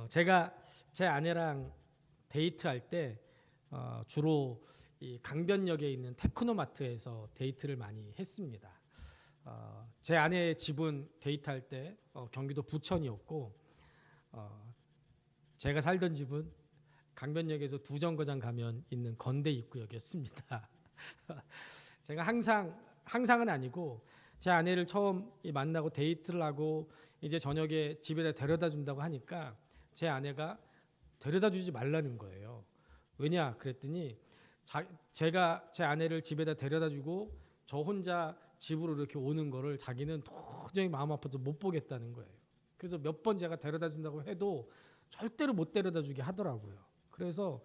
제가 제 아내랑 데이트할 때 주로 이 강변역에 있는 테크노마트에서 데이트를 많이 했습니다. 제 아내의 집은 데이트할 때 경기도 부천이었고, 제가 살던 집은 강변역에서 두 정거장 가면 있는 건대 입구역이었습니다. 제가 항상은 아니고 제 아내를 처음 만나고 데이트를 하고 이제 저녁에 집에다 데려다 준다고 하니까 제 아내가 데려다 주지 말라는 거예요. 왜냐 그랬더니 제가 제 아내를 집에다 데려다 주고 저 혼자 집으로 이렇게 오는 거를 자기는 도저히 마음 아파서 못 보겠다는 거예요. 그래서 몇 번 제가 데려다 준다고 해도 절대로 못 데려다 주게 하더라고요. 그래서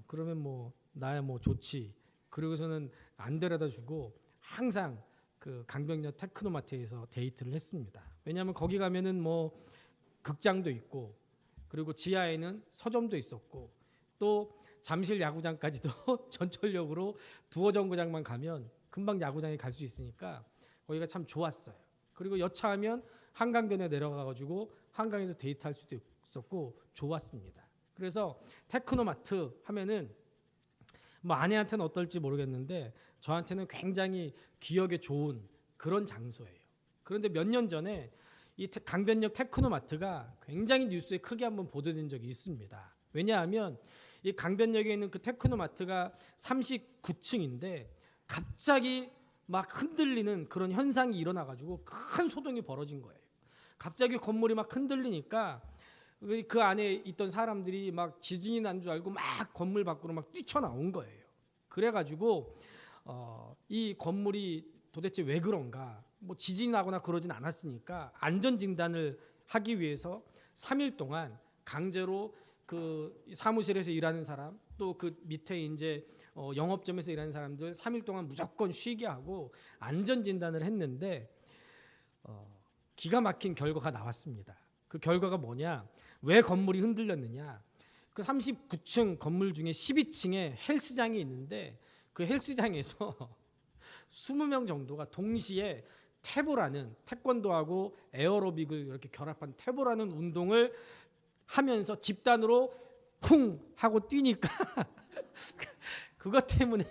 그러면 뭐 나야 뭐 좋지. 그러고서는 안 데려다 주고 항상 그 강변역 테크노마트에서 데이트를 했습니다. 왜냐하면 거기 가면은 뭐 극장도 있고, 그리고 지하에는 서점도 있었고, 또 잠실 야구장까지도 전철역으로 두어 정거장만 가면 금방 야구장에 갈 수 있으니까 거기가 참 좋았어요. 그리고 여차하면 한강변에 내려가가지고 한강에서 데이트할 수도 있었고 좋았습니다. 그래서 테크노마트 하면은 뭐 아내한테는 어떨지 모르겠는데 저한테는 굉장히 기억에 좋은 그런 장소예요. 그런데 몇 년 전에 이 강변역 테크노마트가 굉장히 뉴스에 크게 한번 보도된 적이 있습니다. 왜냐하면 이 강변역에 있는 그 테크노마트가 39층인데 갑자기 막 흔들리는 그런 현상이 일어나가지고 큰 소동이 벌어진 거예요. 갑자기 건물이 막 흔들리니까 그 안에 있던 사람들이 막 지진이 난 줄 알고 막 건물 밖으로 막 뛰쳐나온 거예요. 그래가지고 이 건물이 도대체 왜 그런가, 뭐 지진이 나거나 그러진 않았으니까 안전진단을 하기 위해서 3일 동안 강제로 그 사무실에서 일하는 사람, 또 그 밑에 이제 영업점에서 일하는 사람들 3일 동안 무조건 쉬게 하고 안전진단을 했는데 기가 막힌 결과가 나왔습니다. 그 결과가 뭐냐, 왜 건물이 흔들렸느냐, 그 39층 건물 중에 12층에 헬스장이 있는데 그 헬스장에서 20명 정도가 동시에 태보라는, 태권도하고 에어로빅을 이렇게 결합한 태보라는 운동을 하면서 집단으로 쿵 하고 뛰니까 그것 때문에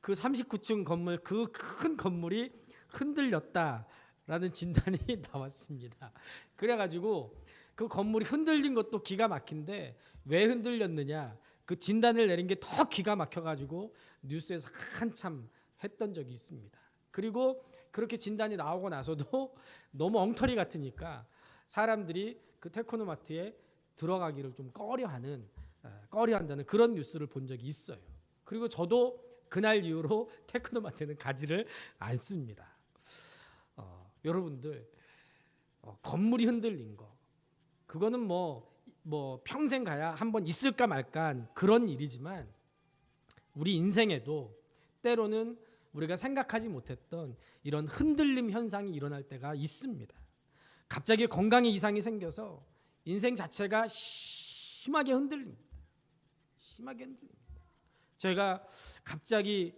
그 39층 건물, 그 큰 건물이 흔들렸다라는 진단이 나왔습니다. 그래가지고 그 건물이 흔들린 것도 기가 막힌데 왜 흔들렸느냐, 그 진단을 내린 게 더 기가 막혀가지고 뉴스에서 한참 했던 적이 있습니다. 그리고 그렇게 진단이 나오고 나서도 너무 엉터리 같으니까 사람들이 그 테크노마트에 들어가기를 좀 꺼려한다는 그런 뉴스를 본 적이 있어요. 그리고 저도 그날 이후로 테크노마트는 가지를 않습니다. 여러분들 건물이 흔들린 거, 그거는 뭐 평생 가야 한번 있을까 말까 그런 일이지만 우리 인생에도 때로는 우리가 생각하지 못했던 이런 흔들림 현상이 일어날 때가 있습니다. 갑자기 건강에 이상이 생겨서 인생 자체가 심하게 흔들립니다. 심하게 흔들립니다. 제가 갑자기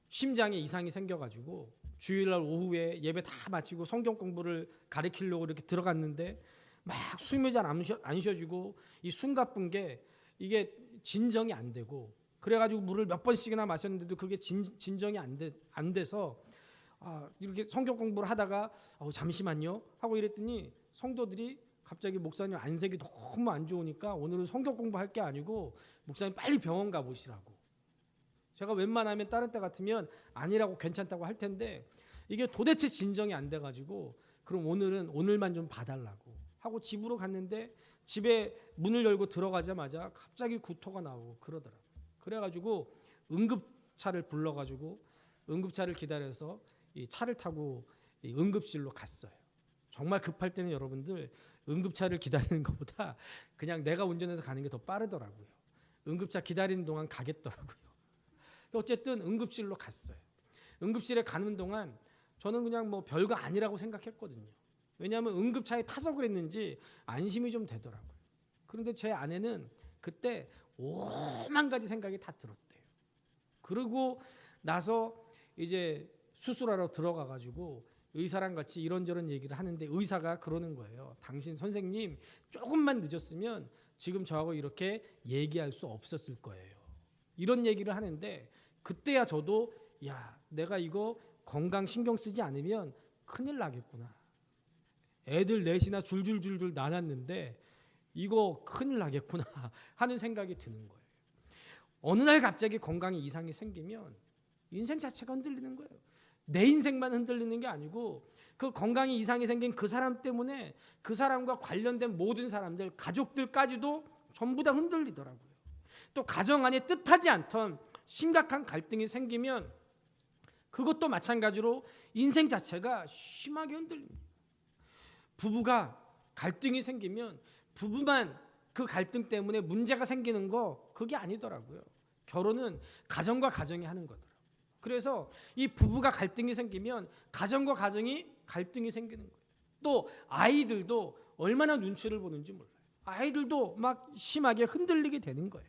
심장에 이상이 생겨가지고 주일날 오후에 예배 다 마치고 성경 공부를 가르치려고 이렇게 들어갔는데 막 숨이 잘 안 쉬어지고 이 숨가쁜 게 이게 진정이 안 되고, 그래가지고 물을 몇 번씩이나 마셨는데도 그게 진정이 안 돼서 이렇게 성경 공부를 하다가 잠시만요 하고 이랬더니 성도들이 갑자기 목사님 안색이 너무 안 좋으니까 오늘은 성경 공부할 게 아니고 목사님 빨리 병원 가보시라고. 제가 웬만하면 다른 때 같으면 아니라고 괜찮다고 할 텐데 이게 도대체 진정이 안 돼가지고 그럼 오늘만 좀 봐달라고 하고 집으로 갔는데 집에 문을 열고 들어가자마자 갑자기 구토가 나오고 그러더라고요. 그래가지고 응급차를 불러가지고 응급차를 기다려서 이 차를 타고 이 응급실로 갔어요. 정말 급할 때는 여러분들 응급차를 기다리는 것보다 그냥 내가 운전해서 가는 게 더 빠르더라고요. 응급차 기다리는 동안 가겠더라고요. 어쨌든 응급실로 갔어요. 응급실에 가는 동안 저는 그냥 뭐 별거 아니라고 생각했거든요. 왜냐하면 응급차에 타서 그랬는지 안심이 좀 되더라고요. 그런데 제 아내는 그때 오만 가지 생각이 다 들었대요. 그러고 나서 이제 수술하러 들어가가지고 의사랑 같이 이런저런 얘기를 하는데 의사가 그러는 거예요. 당신 선생님 조금만 늦었으면 지금 저하고 이렇게 얘기할 수 없었을 거예요. 이런 얘기를 하는데 그때야 저도 야, 내가 이거 건강 신경 쓰지 않으면 큰일 나겠구나. 애들 넷이나 줄줄줄줄 나눴는데 이거 큰일 나겠구나 하는 생각이 드는 거예요. 어느 날 갑자기 건강에 이상이 생기면 인생 자체가 흔들리는 거예요. 내 인생만 흔들리는 게 아니고 그 건강에 이상이 생긴 그 사람 때문에 그 사람과 관련된 모든 사람들, 가족들까지도 전부 다 흔들리더라고요. 또 가정 안에 뜻하지 않던 심각한 갈등이 생기면 그것도 마찬가지로 인생 자체가 심하게 흔들립니다. 부부가 갈등이 생기면 부부만 그 갈등 때문에 문제가 생기는 거 그게 아니더라고요. 결혼은 가정과 가정이 하는 거더라고요. 그래서 이 부부가 갈등이 생기면 가정과 가정이 갈등이 생기는 거예요. 또 아이들도 얼마나 눈치를 보는지 몰라요. 아이들도 막 심하게 흔들리게 되는 거예요.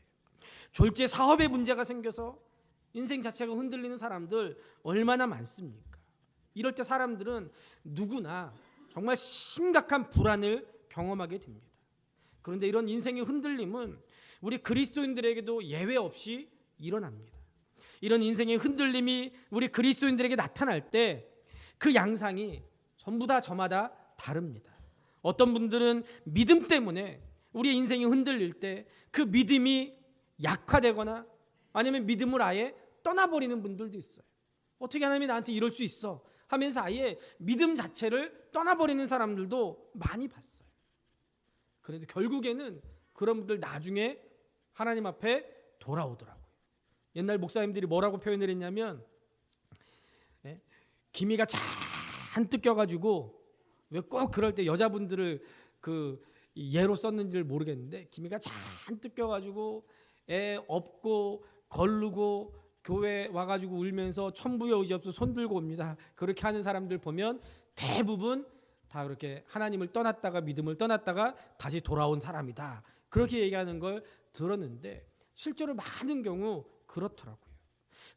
졸제 사업에 문제가 생겨서 인생 자체가 흔들리는 사람들 얼마나 많습니까? 이럴 때 사람들은 누구나 정말 심각한 불안을 경험하게 됩니다. 그런데 이런 인생의 흔들림은 우리 그리스도인들에게도 예외 없이 일어납니다. 이런 인생의 흔들림이 우리 그리스도인들에게 나타날 때 그 양상이 전부 다 저마다 다릅니다. 어떤 분들은 믿음 때문에 우리의 인생이 흔들릴 때 그 믿음이 약화되거나 아니면 믿음을 아예 떠나버리는 분들도 있어요. 어떻게 하나님이 나한테 이럴 수 있어 하면서 아예 믿음 자체를 떠나버리는 사람들도 많이 봤어요. 그런데 결국에는 그런 분들 나중에 하나님 앞에 돌아오더라고요. 옛날 목사님들이 뭐라고 표현을 했냐면 기미가 잔뜩 껴가지고 왜 꼭 그럴 때 여자분들을 그 예로 썼는지를 모르겠는데 기미가 잔뜩 껴가지고 애 업고 걸르고 교회 와가지고 울면서 천부의 의지 없어 손 들고 옵니다. 그렇게 하는 사람들 보면 대부분 다 그렇게 하나님을 떠났다가 믿음을 떠났다가 다시 돌아온 사람이다. 그렇게 얘기하는 걸 들었는데 실제로 많은 경우 그렇더라고요.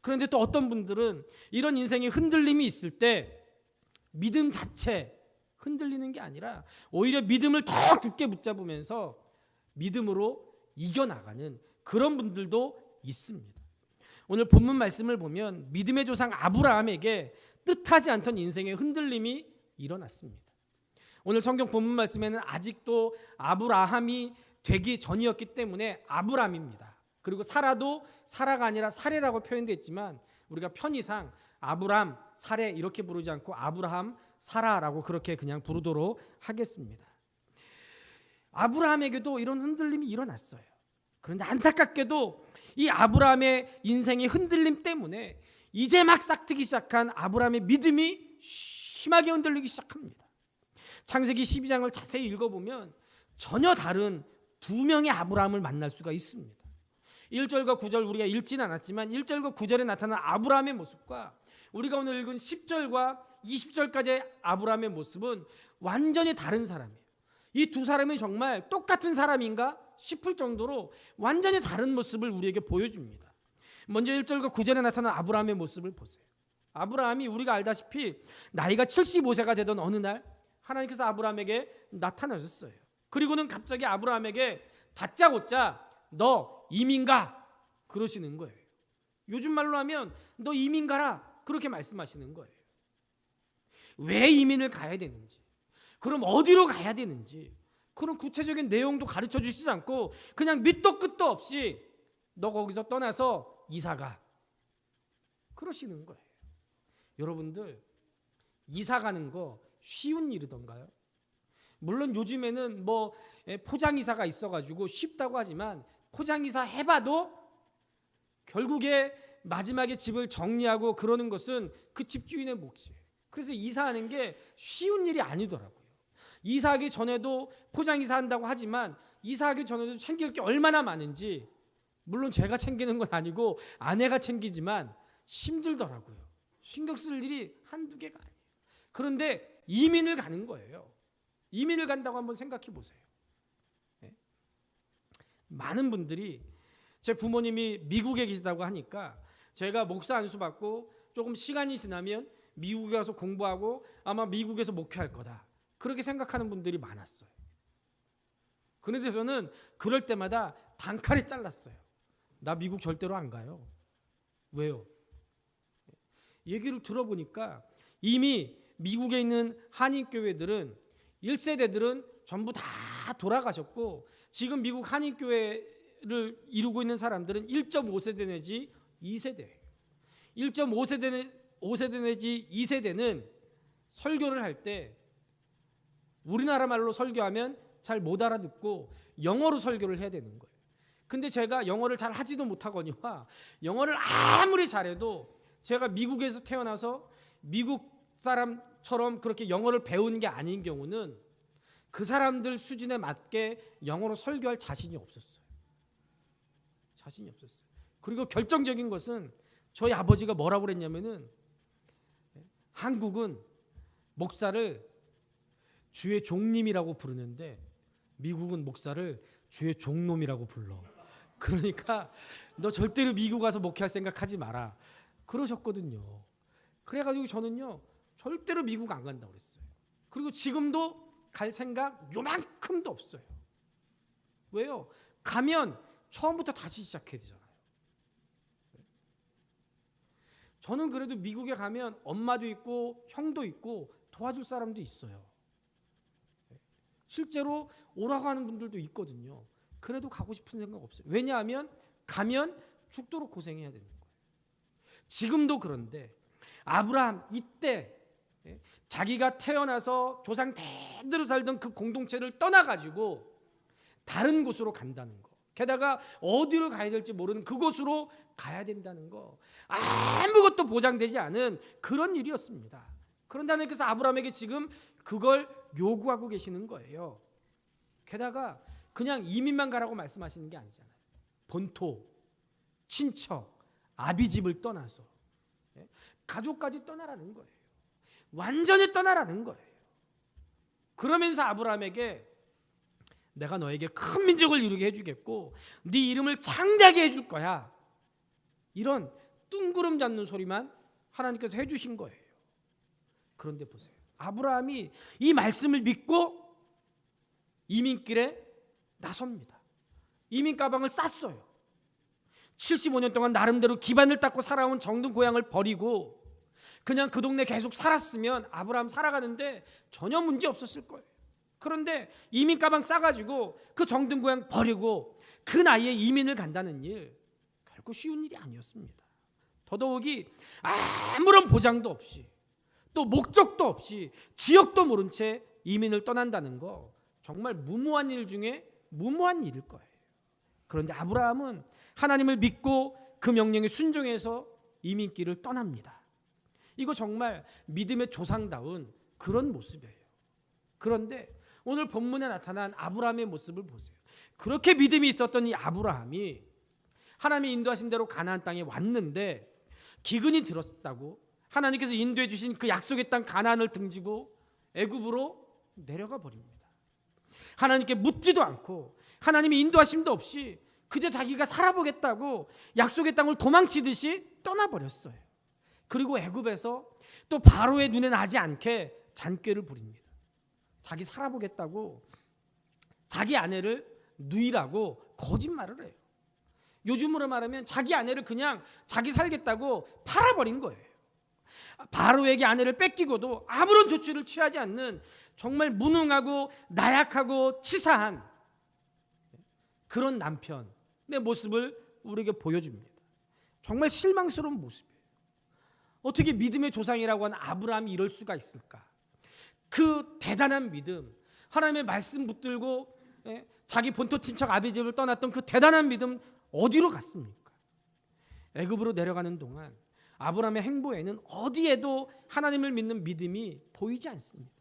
그런데 또 어떤 분들은 이런 인생의 흔들림이 있을 때 믿음 자체 흔들리는 게 아니라 오히려 믿음을 더 굳게 붙잡으면서 믿음으로 이겨나가는 그런 분들도 있습니다. 오늘 본문 말씀을 보면 믿음의 조상 아브라함에게 뜻하지 않던 인생의 흔들림이 일어났습니다. 오늘 성경 본문 말씀에는 아직도 아브라함이 되기 전이었기 때문에 아브람입니다. 그리고 사라도 사라가 아니라 사레라고 표현되어 있지만 우리가 편의상 아브람, 사레 이렇게 부르지 않고 아브라함, 사라라고 그렇게 그냥 부르도록 하겠습니다. 아브라함에게도 이런 흔들림이 일어났어요. 그런데 안타깝게도 이 아브라함의 인생의 흔들림 때문에 이제 막 싹트기 시작한 아브라함의 믿음이 심하게 흔들리기 시작합니다. 창세기 12장을 자세히 읽어보면 전혀 다른 두 명의 아브라함을 만날 수가 있습니다. 1절과 9절 우리가 읽지는 않았지만 1절과 9절에 나타난 아브라함의 모습과 우리가 오늘 읽은 10절과 20절까지의 아브라함의 모습은 완전히 다른 사람이에요. 이 두 사람이 정말 똑같은 사람인가 싶을 정도로 완전히 다른 모습을 우리에게 보여줍니다. 먼저 1절과 9절에 나타난 아브라함의 모습을 보세요. 아브라함이 우리가 알다시피 나이가 75세가 되던 어느 날 하나님께서 아브라함에게 나타나셨어요. 그리고는 갑자기 아브라함에게 다짜고짜 너 이민 가 그러시는 거예요. 요즘 말로 하면 너 이민 가라 그렇게 말씀하시는 거예요. 왜 이민을 가야 되는지, 그럼 어디로 가야 되는지 그런 구체적인 내용도 가르쳐 주시지 않고 그냥 밑도 끝도 없이 너 거기서 떠나서 이사가 그러시는 거예요. 여러분들 이사 가는 거 쉬운 일이던가요? 물론 요즘에는 뭐 포장이사가 있어가지고 쉽다고 하지만 포장이사 해봐도 결국에 마지막에 집을 정리하고 그러는 것은 그 집주인의 몫이에요. 그래서 이사하는 게 쉬운 일이 아니더라고요. 이사하기 전에도 포장이사 한다고 하지만 이사하기 전에도 챙길 게 얼마나 많은지 물론 제가 챙기는 건 아니고 아내가 챙기지만 힘들더라고요. 신경 쓸 일이 한두 개가 아니에요. 그런데 이민을 가는 거예요. 이민을 간다고 한번 생각해 보세요. 네? 많은 분들이 제 부모님이 미국에 계시다고 하니까 제가 목사 안수 받고 조금 시간이 지나면 미국에 가서 공부하고 아마 미국에서 목회할 거다. 그렇게 생각하는 분들이 많았어요. 그런데 저는 그럴 때마다 단칼에 잘랐어요. 나 미국 절대로 안 가요. 왜요? 얘기를 들어보니까 이미 미국에 있는 한인교회들은 1세대들은 전부 다 돌아가셨고 지금 미국 한인교회를 이루고 있는 사람들은 1.5세대 내지 2세대예요. 1.5세대 내지 2세대는 설교를 할 때 우리나라 말로 설교하면 잘 못 알아듣고 영어로 설교를 해야 되는 거예요. 근데 제가 영어를 잘 하지도 못하거니와 영어를 아무리 잘해도 제가 미국에서 태어나서 미국 사람처럼 그렇게 영어를 배우는 게 아닌 경우는 그 사람들 수준에 맞게 영어로 설교할 자신이 없었어요. 그리고 결정적인 것은 저희 아버지가 뭐라고 그랬냐면은 한국은 목사를 주의 종님이라고 부르는데 미국은 목사를 주의 종놈이라고 불러. 그러니까 너 절대로 미국 가서 목회할 생각하지 마라 그러셨거든요. 그래가지고 저는요 절대로 미국 안 간다고 그랬어요. 그리고 지금도 갈 생각 요만큼도 없어요. 왜요? 가면 처음부터 다시 시작해야 되잖아요. 저는 그래도 미국에 가면 엄마도 있고 형도 있고 도와줄 사람도 있어요. 실제로 오라고 하는 분들도 있거든요. 그래도 가고 싶은 생각 없어요. 왜냐하면 가면 죽도록 고생해야 되는 거예요. 지금도 그런데 아브라함 이때 자기가 태어나서 조상 대대로 살던 그 공동체를 떠나가지고 다른 곳으로 간다는 거, 게다가 어디로 가야 될지 모르는 그곳으로 가야 된다는 거, 아무것도 보장되지 않은 그런 일이었습니다. 그런데 하나님께서 아브라함에게 지금 그걸 요구하고 계시는 거예요. 게다가 그냥 이민만 가라고 말씀하시는 게 아니잖아요. 본토, 친척, 아비집을 떠나서 가족까지 떠나라는 거예요. 완전히 떠나라는 거예요. 그러면서 아브라함에게 내가 너에게 큰 민족을 이루게 해주겠고 네 이름을 창대하게 해줄 거야. 이런 뜬구름 잡는 소리만 하나님께서 해주신 거예요. 그런데 보세요. 아브라함이 이 말씀을 믿고 이민길에 나섭니다. 이민 가방을 쌌어요. 75년 동안 나름대로 기반을 닦고 살아온 정든 고향을 버리고 그냥 그 동네 계속 살았으면 아브라함 살아가는데 전혀 문제 없었을 거예요. 그런데 이민 가방 싸가지고 그 정든 고향 버리고 그 나이에 이민을 간다는 일 결코 쉬운 일이 아니었습니다. 더더욱이 아무런 보장도 없이 또 목적도 없이 지역도 모른 채 이민을 떠난다는 거 정말 무모한 일 중에 무모한 일일 거예요. 그런데 아브라함은 하나님을 믿고 그 명령에 순종해서 이민길을 떠납니다. 이거 정말 믿음의 조상다운 그런 모습이에요. 그런데 오늘 본문에 나타난 아브라함의 모습을 보세요. 그렇게 믿음이 있었던 이 아브라함이 하나님의 인도하신 대로 가나안 땅에 왔는데 기근이 들었다고 하나님께서 인도해 주신 그 약속의 땅 가나안을 등지고 애굽으로 내려가 버립니다. 하나님께 묻지도 않고 하나님의 인도하심도 없이 그저 자기가 살아보겠다고 약속의 땅을 도망치듯이 떠나버렸어요. 그리고 애굽에서 또 바로의 눈에 나지 않게 잔꾀를 부립니다. 자기 살아보겠다고 자기 아내를 누이라고 거짓말을 해요. 요즘으로 말하면 자기 아내를 그냥 자기 살겠다고 팔아버린 거예요. 바로에게 아내를 뺏기고도 아무런 조치를 취하지 않는 정말 무능하고 나약하고 치사한 그런 남편의 모습을 우리에게 보여줍니다. 정말 실망스러운 모습이에요. 어떻게 믿음의 조상이라고 하는 아브라함이 이럴 수가 있을까? 그 대단한 믿음, 하나님의 말씀 붙들고 자기 본토 친척 아비집을 떠났던 그 대단한 믿음 어디로 갔습니까? 애굽으로 내려가는 동안 아브라함의 행보에는 어디에도 하나님을 믿는 믿음이 보이지 않습니다.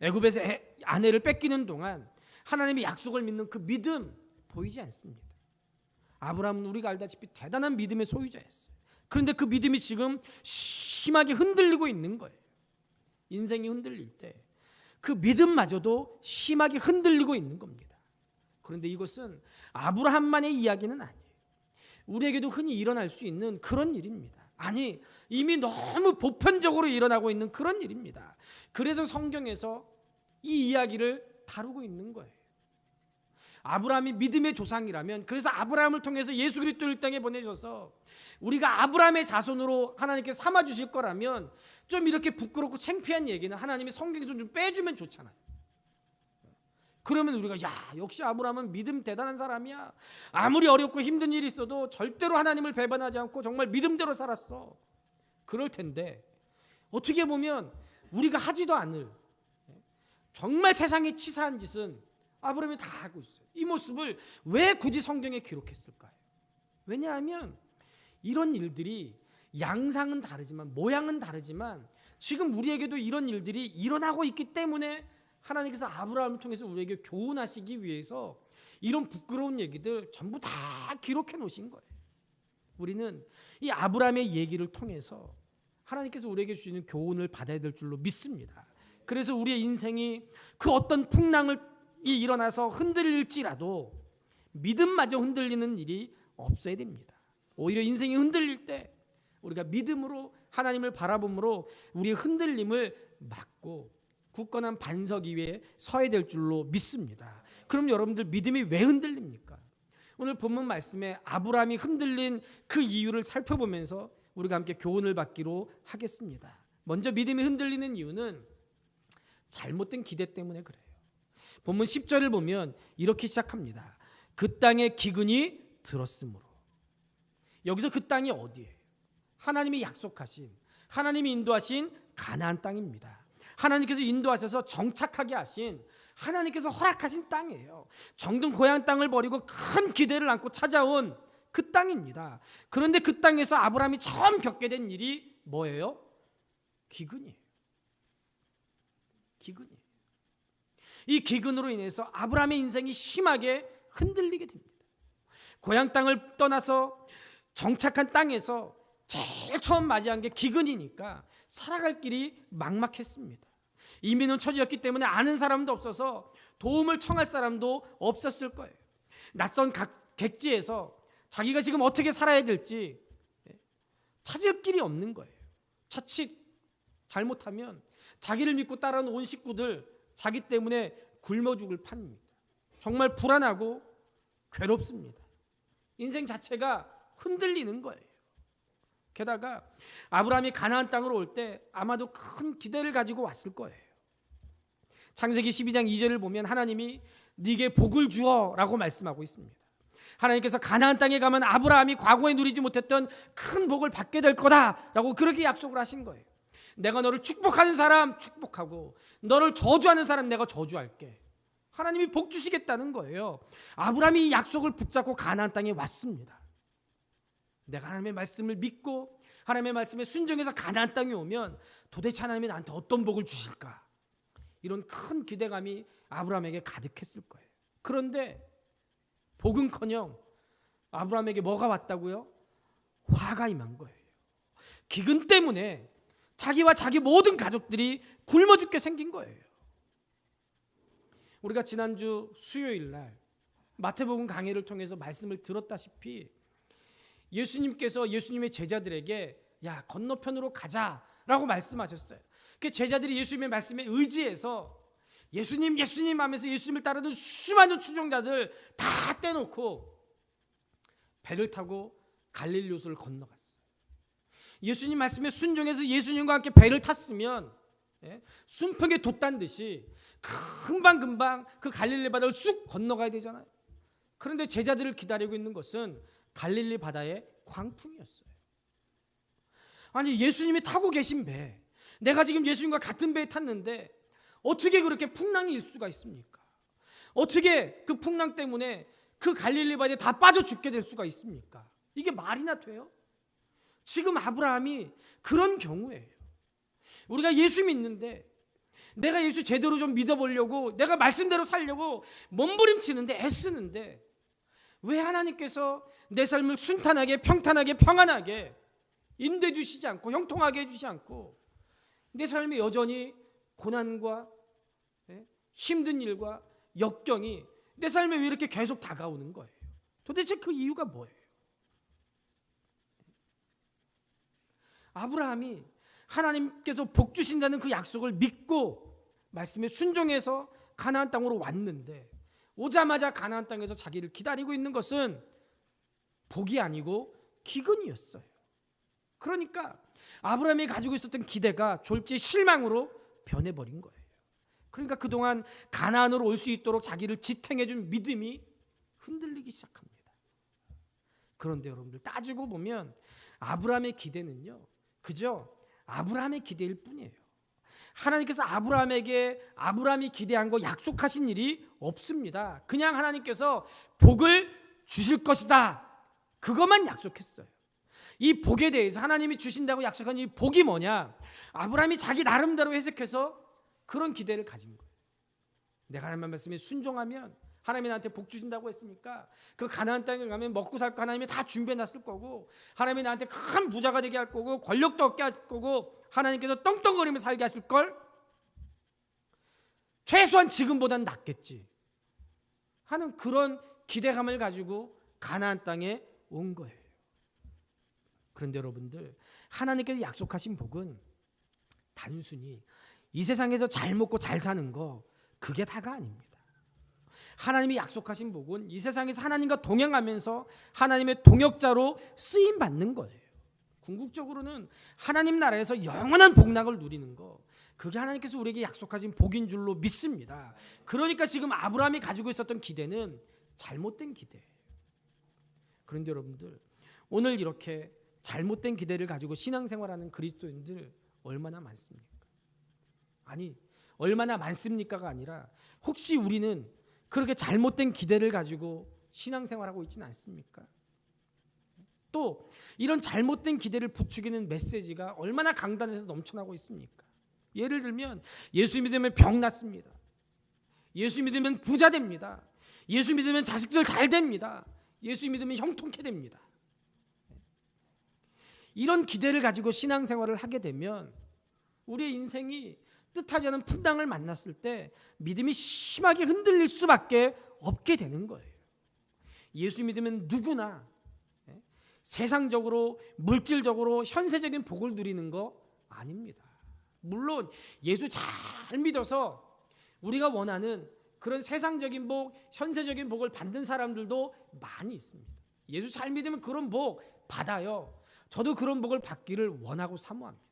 애굽에서 아내를 뺏기는 동안 하나님의 약속을 믿는 그 믿음 보이지 않습니다. 아브라함은 우리가 알다시피 대단한 믿음의 소유자였어요. 그런데 그 믿음이 지금 심하게 흔들리고 있는 거예요. 인생이 흔들릴 때 그 믿음마저도 심하게 흔들리고 있는 겁니다. 그런데 이것은 아브라함만의 이야기는 아니에요. 우리에게도 흔히 일어날 수 있는 그런 일입니다. 아니, 이미 너무 보편적으로 일어나고 있는 그런 일입니다. 그래서 성경에서 이 이야기를 다루고 있는 거예요. 아브라함이 믿음의 조상이라면, 그래서 아브라함을 통해서 예수 그리스도를 땅에 보내셔서 우리가 아브라함의 자손으로 하나님께 삼아 주실 거라면 좀 이렇게 부끄럽고 창피한 얘기는 하나님이 성경에서 좀 빼주면 좋잖아요. 그러면 우리가 야, 역시 아브라함은 믿음 대단한 사람이야. 아무리 어렵고 힘든 일이 있어도 절대로 하나님을 배반하지 않고 정말 믿음대로 살았어. 그럴 텐데 어떻게 보면 우리가 하지도 않을 정말 세상에 치사한 짓은 아브라함이 다 하고 있어요. 이 모습을 왜 굳이 성경에 기록했을까요? 왜냐하면 이런 일들이 양상은 다르지만, 모양은 다르지만 지금 우리에게도 이런 일들이 일어나고 있기 때문에 하나님께서 아브라함을 통해서 우리에게 교훈하시기 위해서 이런 부끄러운 얘기들 전부 다 기록해 놓으신 거예요. 우리는 이 아브라함의 얘기를 통해서 하나님께서 우리에게 주시는 교훈을 받아야 될 줄로 믿습니다. 그래서 우리의 인생이 그 어떤 풍랑이 일어나서 흔들릴지라도 믿음마저 흔들리는 일이 없어야 됩니다. 오히려 인생이 흔들릴 때 우리가 믿음으로 하나님을 바라봄으로 우리의 흔들림을 막고 굳건한 반석 위에 서야 될 줄로 믿습니다. 그럼 여러분들 믿음이 왜 흔들립니까? 오늘 본문 말씀에 아브라함이 흔들린 그 이유를 살펴보면서 우리가 함께 교훈을 받기로 하겠습니다. 먼저 믿음이 흔들리는 이유는 잘못된 기대 때문에 그래요. 본문 10절을 보면 이렇게 시작합니다. 그 땅에 기근이 들었으므로. 여기서 그 땅이 어디예요? 하나님이 약속하신, 하나님이 인도하신 가나안 땅입니다. 하나님께서 인도하셔서 정착하게 하신, 하나님께서 허락하신 땅이에요. 정든 고향 땅을 버리고 큰 기대를 안고 찾아온 그 땅입니다. 그런데 그 땅에서 아브라함이 처음 겪게 된 일이 뭐예요? 기근이에요. 기근이에요. 이 기근으로 인해서 아브라함의 인생이 심하게 흔들리게 됩니다. 고향 땅을 떠나서 정착한 땅에서 제일 처음 맞이한 게 기근이니까 살아갈 길이 막막했습니다. 이민은 처지였기 때문에 아는 사람도 없어서 도움을 청할 사람도 없었을 거예요. 낯선 객지에서 자기가 지금 어떻게 살아야 될지 찾을 길이 없는 거예요. 자칫 잘못하면 자기를 믿고 따라온 온 식구들 자기 때문에 굶어 죽을 판입니다. 정말 불안하고 괴롭습니다. 인생 자체가 흔들리는 거예요. 게다가 아브라함이 가나안 땅으로 올 때 아마도 큰 기대를 가지고 왔을 거예요. 창세기 12장 2절을 보면 하나님이 네게 복을 주어라고 말씀하고 있습니다. 하나님께서 가나안 땅에 가면 아브라함이 과거에 누리지 못했던 큰 복을 받게 될 거다라고 그렇게 약속을 하신 거예요. 내가 너를 축복하는 사람 축복하고 너를 저주하는 사람 내가 저주할게. 하나님이 복 주시겠다는 거예요. 아브라함이 이 약속을 붙잡고 가나안 땅에 왔습니다. 내가 하나님의 말씀을 믿고 하나님의 말씀에 순종해서 가나안 땅에 오면 도대체 하나님이 나한테 어떤 복을 주실까? 이런 큰 기대감이 아브라함에게 가득했을 거예요. 그런데 복은커녕 아브라함에게 뭐가 왔다고요? 화가 임한 거예요. 기근 때문에 자기와 자기 모든 가족들이 굶어 죽게 생긴 거예요. 우리가 지난주 수요일 날 마태복음 강해를 통해서 말씀을 들었다시피 예수님께서 예수님의 제자들에게 야 건너편으로 가자라고 말씀하셨어요. 그 제자들이 예수님의 말씀에 의지해서 예수님 예수님 하면서 예수님을 따르는 수많은 추종자들 다 떼놓고 배를 타고 갈릴리 호수를 건너갔어요. 예수님 말씀에 순종해서 예수님과 함께 배를 탔으면 순풍에 돛단 듯이 금방금방 그 갈릴리 바다를 쑥 건너가야 되잖아요. 그런데 제자들을 기다리고 있는 것은 갈릴리 바다의 광풍이었어요. 아니 예수님이 타고 계신 배, 내가 지금 예수님과 같은 배에 탔는데 어떻게 그렇게 풍랑이 일 수가 있습니까? 어떻게 그 풍랑 때문에 그 갈릴리 바다에 다 빠져 죽게 될 수가 있습니까? 이게 말이나 돼요? 지금 아브라함이 그런 경우예요. 우리가 예수 믿는데 내가 예수 제대로 좀 믿어보려고 내가 말씀대로 살려고 몸부림치는데 애쓰는데 왜 하나님께서 내 삶을 순탄하게 평탄하게 평안하게 인도해 주시지 않고 형통하게 해주지 않고 내 삶에 여전히 고난과 힘든 일과 역경이 내 삶에 왜 이렇게 계속 다가오는 거예요? 도대체 그 이유가 뭐예요? 아브라함이 하나님께서 복 주신다는 그 약속을 믿고 말씀에 순종해서 가나안 땅으로 왔는데, 오자마자 가나안 땅에서 자기를 기다리고 있는 것은 복이 아니고 기근이었어요. 그러니까 아브라함이 가지고 있었던 기대가 졸지 실망으로 변해버린 거예요. 그러니까 그동안 가나안으로 올 수 있도록 자기를 지탱해준 믿음이 흔들리기 시작합니다. 그런데 여러분들 따지고 보면 아브라함의 기대는요, 그저 아브라함의 기대일 뿐이에요. 하나님께서 아브라함이 기대한 거 약속하신 일이 없습니다. 그냥 하나님께서 복을 주실 것이다, 그것만 약속했어요. 이 복에 대해서 하나님이 주신다고 약속한 이 복이 뭐냐, 아브라함이 자기 나름대로 해석해서 그런 기대를 가진 거예요. 내가 하나님의 말씀에 순종하면 하나님이 나한테 복 주신다고 했으니까 그 가나안 땅에 가면 먹고 살 거 하나님이 다 준비해 놨을 거고, 하나님이 나한테 큰 부자가 되게 할 거고, 권력도 얻게 할 거고, 하나님께서 떵떵거리며 살게 하실 걸, 최소한 지금보단 낫겠지 하는 그런 기대감을 가지고 가나안 땅에 온 거예요. 그런데 여러분들, 하나님께서 약속하신 복은 단순히 이 세상에서 잘 먹고 잘 사는 거, 그게 다가 아닙니다. 하나님이 약속하신 복은 이 세상에서 하나님과 동행하면서 하나님의 동역자로 쓰임 받는 거예요. 궁극적으로는 하나님 나라에서 영원한 복락을 누리는 거, 그게 하나님께서 우리에게 약속하신 복인 줄로 믿습니다. 그러니까 지금 아브라함이 가지고 있었던 기대는 잘못된 기대예요. 그런데 여러분들, 오늘 이렇게 잘못된 기대를 가지고 신앙생활하는 그리스도인들 얼마나 많습니까? 아니, 얼마나 많습니까가 아니라 혹시 우리는 그렇게 잘못된 기대를 가지고 신앙생활하고 있지는 않습니까? 또 이런 잘못된 기대를 부추기는 메시지가 얼마나 강단에서 넘쳐나고 있습니까? 예를 들면 예수 믿으면 병 낫습니다. 예수 믿으면 부자 됩니다. 예수 믿으면 자식들 잘 됩니다. 예수 믿으면 형통케 됩니다. 이런 기대를 가지고 신앙생활을 하게 되면 우리의 인생이 뜻하지 않은 풍랑을 만났을 때 믿음이 심하게 흔들릴 수밖에 없게 되는 거예요. 예수 믿으면 누구나 세상적으로, 물질적으로, 현세적인 복을 누리는 거 아닙니다. 물론 예수 잘 믿어서 우리가 원하는 그런 세상적인 복, 현세적인 복을 받는 사람들도 많이 있습니다. 예수 잘 믿으면 그런 복 받아요. 저도 그런 복을 받기를 원하고 사모합니다.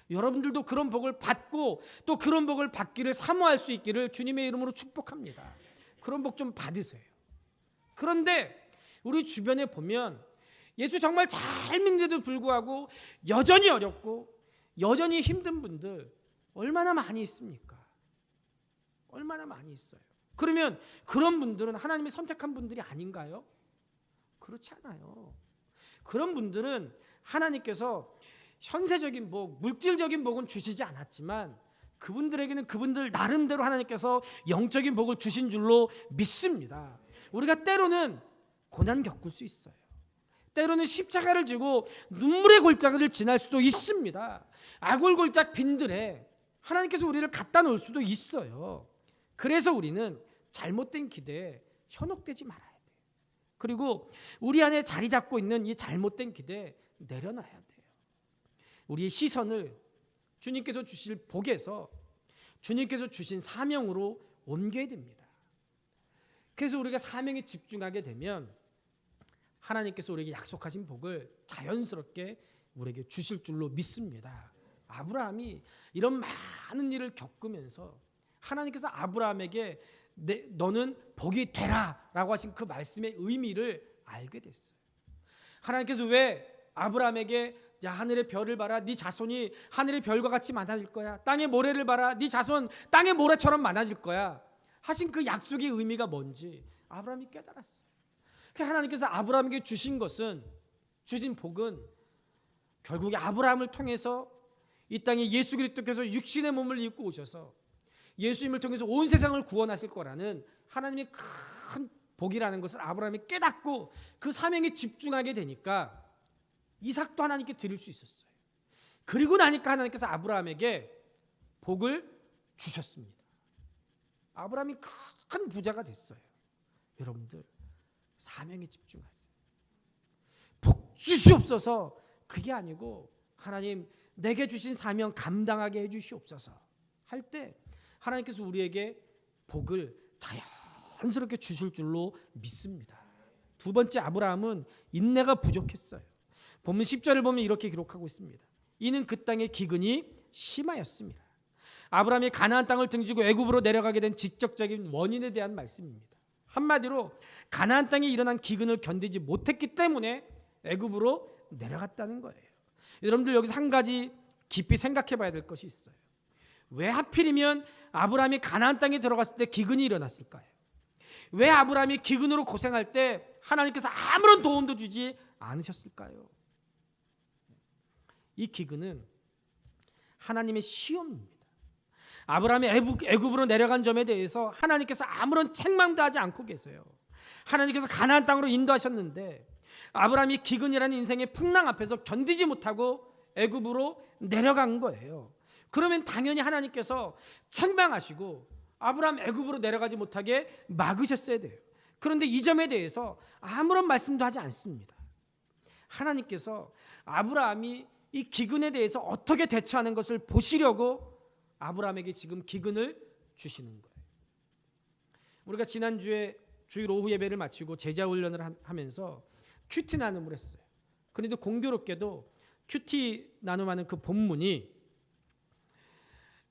여러분들도 그런 복을 받고 또 그런 복을 받기를 사모할 수 있기를 주님의 이름으로 축복합니다. 그런 복 좀 받으세요. 그런데 우리 주변에 보면 예수 정말 잘 믿는데도 불구하고 여전히 어렵고 여전히 힘든 분들 얼마나 많이 있습니까? 얼마나 많이 있어요. 그러면 그런 분들은 하나님이 선택한 분들이 아닌가요? 그렇지 않아요. 그런 분들은 하나님께서 현세적인 복, 물질적인 복은 주시지 않았지만 그분들에게는 그분들 나름대로 하나님께서 영적인 복을 주신 줄로 믿습니다. 우리가 때로는 고난 겪을 수 있어요. 때로는 십자가를 지고 눈물의 골짜기를 지날 수도 있습니다. 아골골짝 빈들에 하나님께서 우리를 갖다 놓을 수도 있어요. 그래서 우리는 잘못된 기대에 현혹되지 말아야 돼요. 그리고 우리 안에 자리 잡고 있는 이 잘못된 기대에 내려놔야 돼요. 우리의 시선을 주님께서 주실 복에서 주님께서 주신 사명으로 옮겨야 됩니다. 그래서 우리가 사명에 집중하게 되면 하나님께서 우리에게 약속하신 복을 자연스럽게 우리에게 주실 줄로 믿습니다. 아브라함이 이런 많은 일을 겪으면서 하나님께서 아브라함에게 너는 복이 되라 라고 하신 그 말씀의 의미를 알게 됐어요. 하나님께서 왜 아브라함에게 야, 하늘의 별을 봐라, 네 자손이 하늘의 별과 같이 많아질 거야, 땅의 모래를 봐라, 네 자손 땅의 모래처럼 많아질 거야 하신 그 약속의 의미가 뭔지 아브라함이 깨달았어요. 하나님께서 아브라함에게 주신 복은 결국에 아브라함을 통해서 이 땅에 예수 그리스도께서 육신의 몸을 입고 오셔서 예수님을 통해서 온 세상을 구원하실 거라는 하나님의 큰 복이라는 것을 아브라함이 깨닫고 그 사명에 집중하게 되니까 이삭도 하나님께 드릴 수 있었어요. 그리고 나니까 하나님께서 아브라함에게 복을 주셨습니다. 아브라함이 큰 부자가 됐어요. 여러분들 사명에 집중하세요. 복 주시옵소서 그게 아니고 하나님 내게 주신 사명 감당하게 해주시옵소서 할 때 하나님께서 우리에게 복을 자연스럽게 주실 줄로 믿습니다. 두 번째, 아브라함은 인내가 부족했어요. 본문 10절을 보면 이렇게 기록하고 있습니다. 이는 그 땅의 기근이 심하였습니다. 아브라함이 가나안 땅을 등지고 애굽으로 내려가게 된 직접적인 원인에 대한 말씀입니다. 한마디로 가나안 땅에 일어난 기근을 견디지 못했기 때문에 애굽으로 내려갔다는 거예요. 여러분들 여기서 한 가지 깊이 생각해 봐야 될 것이 있어요. 왜 하필이면 아브라함이 가나안 땅에 들어갔을 때 기근이 일어났을까요? 왜 아브라함이 기근으로 고생할 때 하나님께서 아무런 도움도 주지 않으셨을까요? 이 기근은 하나님의 시험입니다. 아브라함이 애굽으로 내려간 점에 대해서 하나님께서 아무런 책망도 하지 않고 계세요. 하나님께서 가나안 땅으로 인도하셨는데 아브라함이 기근이라는 인생의 풍랑 앞에서 견디지 못하고 애굽으로 내려간 거예요. 그러면 당연히 하나님께서 책망하시고 아브라함 애굽으로 내려가지 못하게 막으셨어야 돼요. 그런데 이 점에 대해서 아무런 말씀도 하지 않습니다. 하나님께서 아브라함이 이 기근에 대해서 어떻게 대처하는 것을 보시려고 아브라함에게 지금 기근을 주시는 거예요. 우리가 지난주에 주일 오후 예배를 마치고 제자 훈련을 하면서 큐티 나눔을 했어요. 그런데 공교롭게도 큐티 나눔하는 그 본문이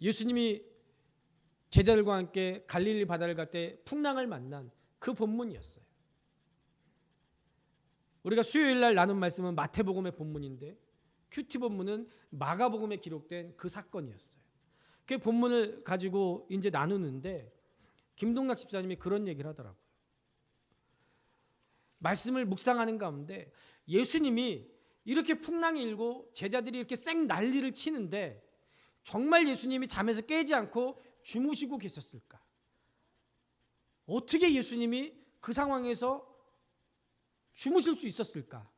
예수님이 제자들과 함께 갈릴리 바다를 갈 때 풍랑을 만난 그 본문이었어요. 우리가 수요일 날 나눈 말씀은 마태복음의 본문인데 큐티 본문은 마가복음에 기록된 그 사건이었어요. 그 본문을 가지고 이제 나누는데 김동락 집사님이 그런 얘기를 하더라고요. 말씀을 묵상하는 가운데 예수님이 이렇게 풍랑이 일고 제자들이 이렇게 쌩 난리를 치는데 정말 예수님이 잠에서 깨지 않고 주무시고 계셨을까? 어떻게 예수님이 그 상황에서 주무실 수 있었을까?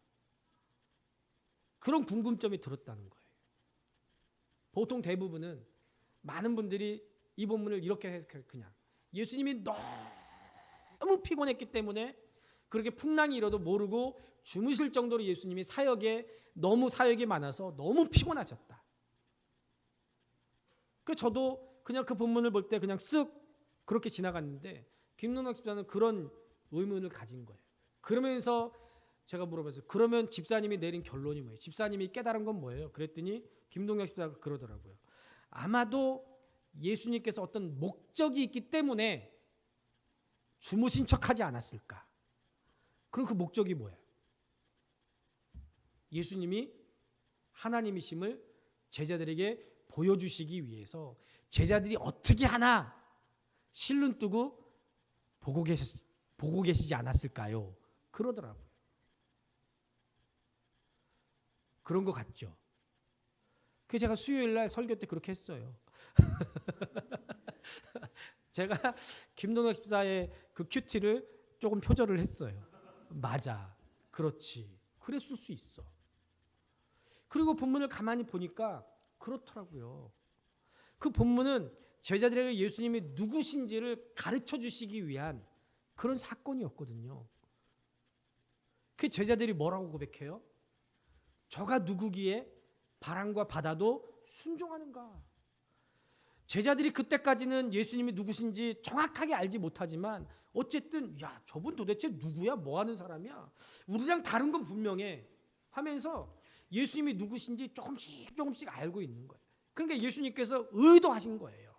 그런 궁금점이 들었다는 거예요. 보통 대부분은 많은 분들이 이 본문을 이렇게 해석해요. 그냥 예수님이 너무 피곤했기 때문에 그렇게 풍랑이 일어도 모르고 주무실 정도로 예수님이 너무 사역이 많아서 너무 피곤하셨다. 저도 그냥 그 본문을 볼 때 그냥 쓱 그렇게 지나갔는데 김동락 집사는 그런 의문을 가진 거예요. 그러면서 제가 물어봤어요. 그러면 집사님이 내린 결론이 뭐예요? 집사님이 깨달은 건 뭐예요? 그랬더니 김동락 집사가 그러더라고요. 아마도 예수님께서 어떤 목적이 있기 때문에 주무신 척하지 않았을까? 그럼 그 목적이 뭐예요? 예수님이 하나님이심을 제자들에게 보여주시기 위해서 제자들이 어떻게 하나 실눈 뜨고 보고 계시지 않았을까요? 그러더라고요. 그런 것 같죠. 그래서 제가 수요일 날 설교 때 그렇게 했어요. 제가 김동혁 집사의 그 큐티를 조금 표절을 했어요. 맞아, 그렇지, 그랬을 수 있어. 그리고 본문을 가만히 보니까 그렇더라고요. 그 본문은 제자들에게 예수님이 누구신지를 가르쳐 주시기 위한 그런 사건이었거든요. 그 제자들이 뭐라고 고백해요? 저가 누구기에 바람과 바다도 순종하는가? 제자들이 그때까지는 예수님이 누구신지 정확하게 알지 못하지만 어쨌든 야, 저분 도대체 누구야? 뭐 하는 사람이야? 우리랑 다른 건 분명해 하면서 예수님이 누구신지 조금씩 알고 있는 거예요. 그러니까 예수님께서 의도하신 거예요.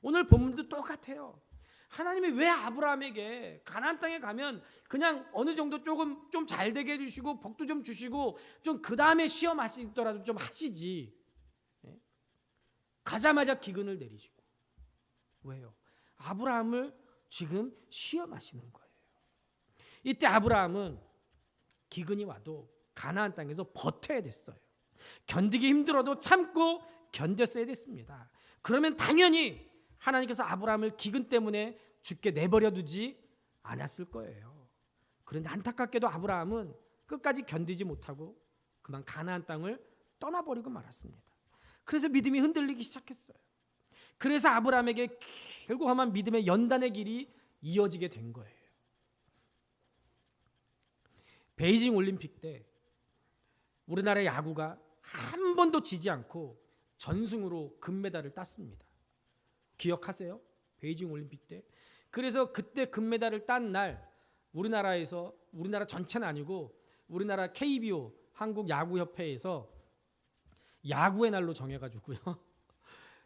오늘 본문도 똑같아요. 하나님이 왜 아브라함에게 가나안 땅에 가면 그냥 어느 정도 조금 좀 잘 되게 해주시고 복도 좀 주시고 좀 그 다음에 시험하시더라도 좀 하시지. 가자마자 기근을 내리시고. 왜요? 아브라함을 지금 시험하시는 거예요. 이때 아브라함은 기근이 와도 가나안 땅에서 버텨야 됐어요. 견디기 힘들어도 참고 견뎠어야 됐습니다. 그러면 당연히 하나님께서 아브라함을 기근 때문에 죽게 내버려 두지 않았을 거예요. 그런데 안타깝게도 아브라함은 끝까지 견디지 못하고 그만 가나안 땅을 떠나버리고 말았습니다. 그래서 믿음이 흔들리기 시작했어요. 그래서 아브라함에게 길고 험한 믿음의 연단의 길이 이어지게 된 거예요. 베이징 올림픽 때 우리나라 야구가 한 번도 지지 않고 전승으로 금메달을 땄습니다. 기억하세요? 베이징 올림픽 때. 그래서 그때 금메달을 딴 날 우리나라에서, 우리나라 전체는 아니고 우리나라 KBO 한국야구협회에서 야구의 날로 정해가지고요.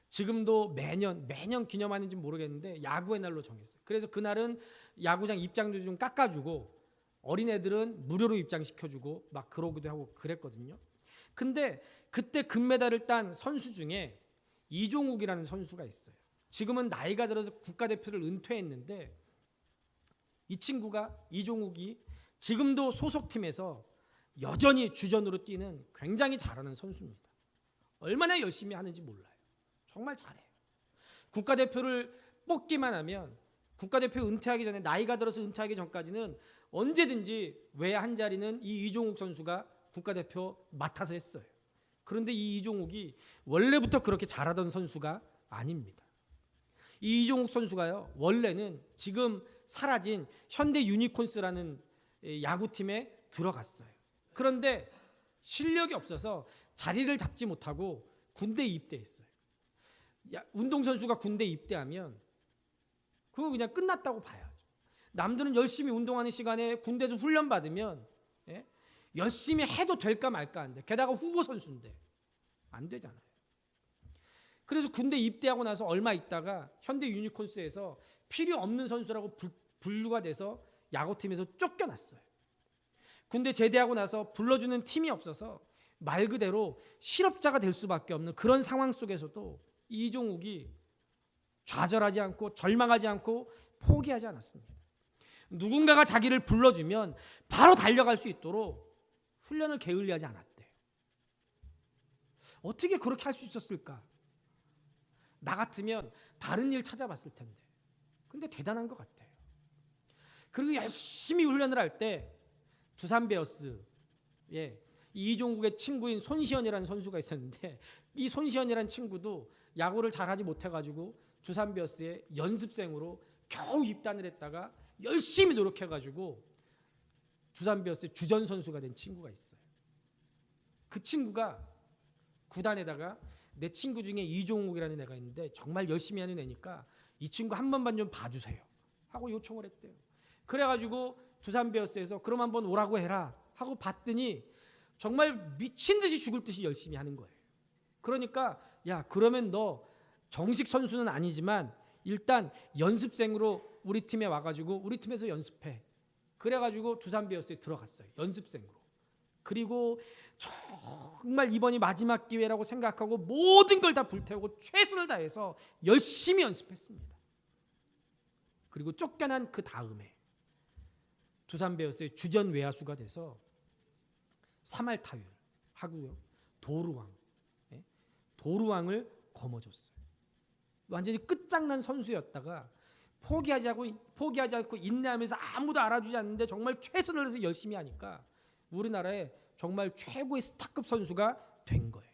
지금도 매년 기념하는지 모르겠는데 야구의 날로 정했어요. 그래서 그날은 야구장 입장료 좀 깎아주고 어린애들은 무료로 입장시켜주고 막 그러기도 하고 그랬거든요. 근데 그때 금메달을 딴 선수 중에 이종욱이라는 선수가 있어요. 지금은 나이가 들어서 국가대표를 은퇴했는데 이 친구가, 이종욱이 지금도 소속팀에서 여전히 주전으로 뛰는 굉장히 잘하는 선수입니다. 얼마나 열심히 하는지 몰라요. 정말 잘해요. 국가대표를 뽑기만 하면, 국가대표 은퇴하기 전에, 나이가 들어서 은퇴하기 전까지는 언제든지 외야 한 자리는 이 이종욱 선수가 국가대표 맡아서 했어요. 그런데 이 이종욱이 원래부터 그렇게 잘하던 선수가 아닙니다. 이 이종욱 선수가요, 원래는 지금 사라진 현대 유니콘스라는 야구팀에 들어갔어요. 그런데 실력이 없어서 자리를 잡지 못하고 군대에 입대했어요. 운동선수가 군대에 입대하면 그거 그냥 끝났다고 봐야죠. 남들은 열심히 운동하는 시간에 군대에서 훈련 받으면 열심히 해도 될까 말까 한데, 게다가 후보 선수인데 안 되잖아요. 그래서 군대 입대하고 나서 얼마 있다가 현대 유니콘스에서 필요 없는 선수라고 분류가 돼서 야구팀에서 쫓겨났어요. 군대 제대하고 나서 불러주는 팀이 없어서 말 그대로 실업자가 될 수밖에 없는 그런 상황 속에서도 이종욱이 좌절하지 않고 절망하지 않고 포기하지 않았습니다. 누군가가 자기를 불러주면 바로 달려갈 수 있도록 훈련을 게을리하지 않았대요. 어떻게 그렇게 할 수 있었을까? 나 같으면 다른 일 찾아봤을 텐데. 근데 대단한 것 같아요. 그리고 열심히 훈련을 할 때 두산 베어스, 이종국의 친구인 손시현이라는 선수가 있었는데, 이 손시현이라는 친구도 야구를 잘하지 못해가지고 두산 베어스의 연습생으로 겨우 입단을 했다가 열심히 노력해가지고 두산 베어스의 주전 선수가 된 친구가 있어요. 그 친구가 구단에다가 내 친구 중에 이종욱이라는 애가 있는데 정말 열심히 하는 애니까 이 친구 한 번만 좀 봐주세요 하고 요청을 했대요. 그래가지고 두산 베어스에서 그럼 한번 오라고 해라 하고 봤더니 정말 미친 듯이 죽을 듯이 열심히 하는 거예요. 그러니까 야, 그러면 너 정식 선수는 아니지만 일단 연습생으로 우리 팀에 와가지고 우리 팀에서 연습해. 그래가지고 두산 베어스에 들어갔어요. 연습생으로. 그리고 정말 이번이 마지막 기회라고 생각하고 모든 걸 다 불태우고 최선을 다해서 열심히 연습했습니다. 그리고 쫓겨난 그 다음에 두산 베어스의 주전 외야수가 돼서 3할 타율 하고요, 도루왕을 거머쥐었어요. 완전히 끝장난 선수였다가 포기하지 않고 인내하면서 아무도 알아주지 않는데 정말 최선을 다해서 열심히 하니까 우리나라의 정말 최고의 스타급 선수가 된 거예요.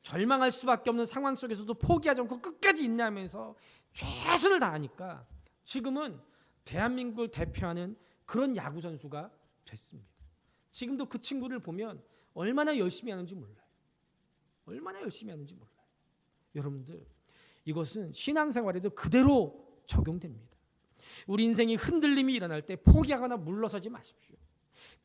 절망할 수밖에 없는 상황 속에서도 포기하지 않고 끝까지 인내하면서 최선을 다하니까 지금은 대한민국을 대표하는 그런 야구 선수가 됐습니다. 지금도 그 친구를 보면 얼마나 열심히 하는지 몰라요. 얼마나 열심히 하는지 몰라요. 여러분들, 이것은 신앙생활에도 그대로 적용됩니다. 우리 인생이 흔들림이 일어날 때 포기하거나 물러서지 마십시오.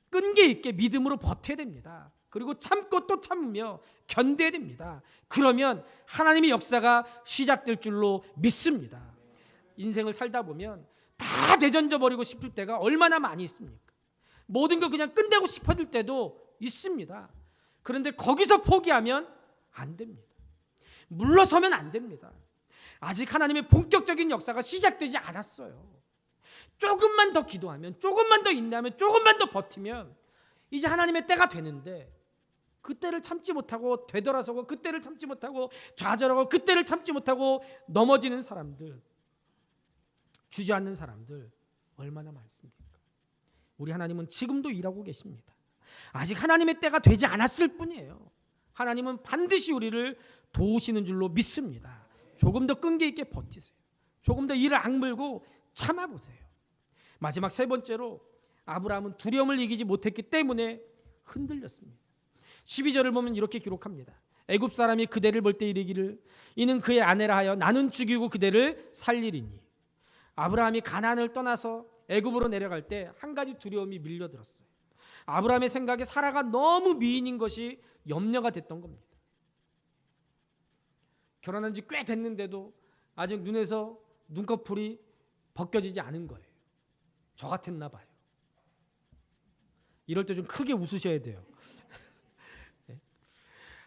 끈기 있게 믿음으로 버텨야 됩니다. 그리고 참고 또 참으며 견뎌야 됩니다. 그러면 하나님의 역사가 시작될 줄로 믿습니다. 인생을 살다 보면 다 내던져 버리고 싶을 때가 얼마나 많이 있습니까? 모든 걸 그냥 끝내고 싶어질 때도 있습니다. 그런데 거기서 포기하면 안 됩니다. 물러서면 안 됩니다. 아직 하나님의 본격적인 역사가 시작되지 않았어요. 조금만 더 기도하면, 조금만 더 인내하면, 조금만 더 버티면 이제 하나님의 때가 되는데 그때를 참지 못하고 되돌아서고, 그때를 참지 못하고 좌절하고, 그때를 참지 못하고 넘어지는 사람들, 주저앉는 사람들 얼마나 많습니까? 우리 하나님은 지금도 일하고 계십니다. 아직 하나님의 때가 되지 않았을 뿐이에요. 하나님은 반드시 우리를 도우시는 줄로 믿습니다. 조금 더 끈기 있게 버티세요. 조금 더 이를 악물고 참아보세요. 마지막 세 번째로, 아브라함은 두려움을 이기지 못했기 때문에 흔들렸습니다. 12절을 보면 이렇게 기록합니다. 애굽 사람이 그대를 볼 때 이르기를 이는 그의 아내라 하여 나는 죽이고 그대를 살리리니. 아브라함이 가나안을 떠나서 애굽으로 내려갈 때 한 가지 두려움이 밀려들었어요. 아브라함의 생각에 사라가 너무 미인인 것이 염려가 됐던 겁니다. 결혼한 지 꽤 됐는데도 아직 눈에서 눈꺼풀이 벗겨지지 않은 거예요. 저 같았나 봐요. 이럴 때 좀 크게 웃으셔야 돼요.